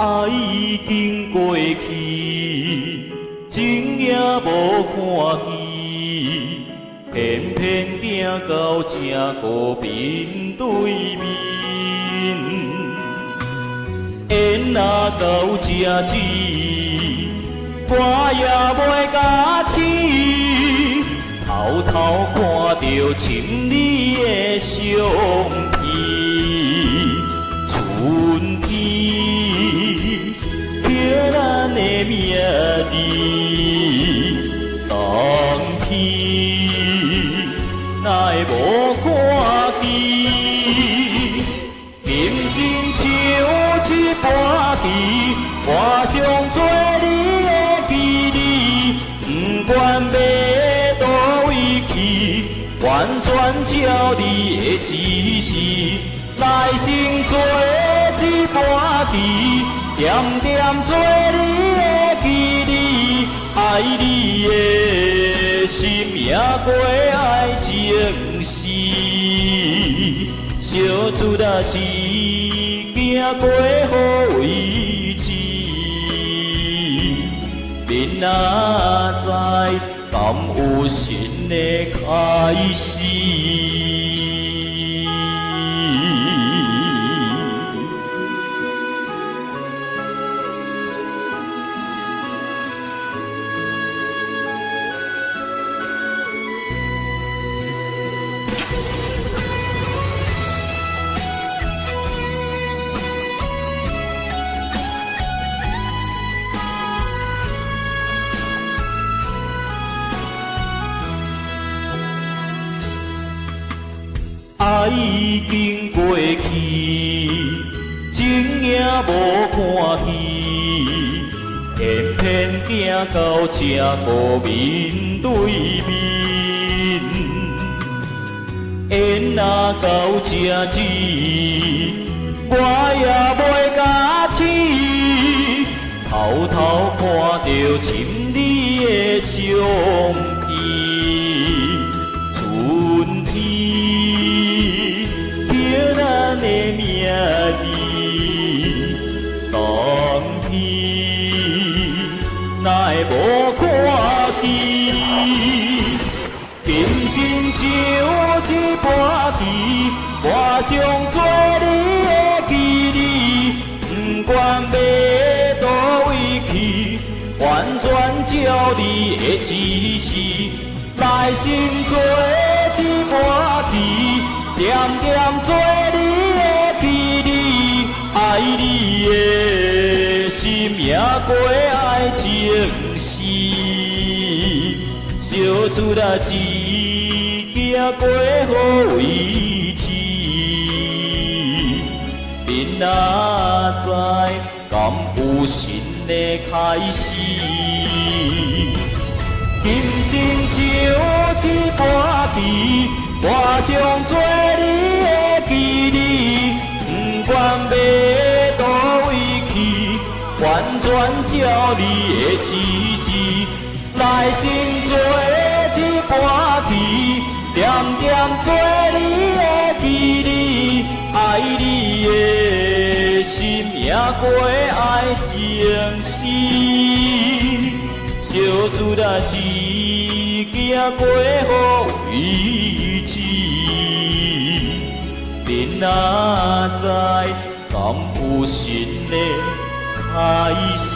爱已经过去，情也无看见，偏偏行到这个面对面。缘若到这止，我也袂甲试，偷偷看到情侣的相片，春天刻咱的名字，冬天哪会无看见？人生像一盘棋，我想做你的记忆，不管要倒位去，完全照你的指示。来生做一盘棋，点点做你的记忆，爱你的心也过爱情事。小厝仔时，行过好位置，明仔载，敢有新的开始？爱已经过去，情也无看见，偏偏行到这个面对面。缘若到这止，我也袂甲试，偷偷看到情侣的相片，春天刻咱的名字，冬天哪会无看见？人生像一盘棋，我想做你的记忆，不管要倒位去，完全照你的指示。来生做一盘棋，点点做你的记忆，爱你的心也过爱情事。小厝仔时，行过好位置，明仔载，敢有新的开始？人生像一盘棋，我想做你的记忆，不管要倒位去，完全照你的指示。来生做一盘棋，点点做你的记忆，爱你的心也过爱情事。小厝仔时，行过好位置，明仔载，敢有新的开始？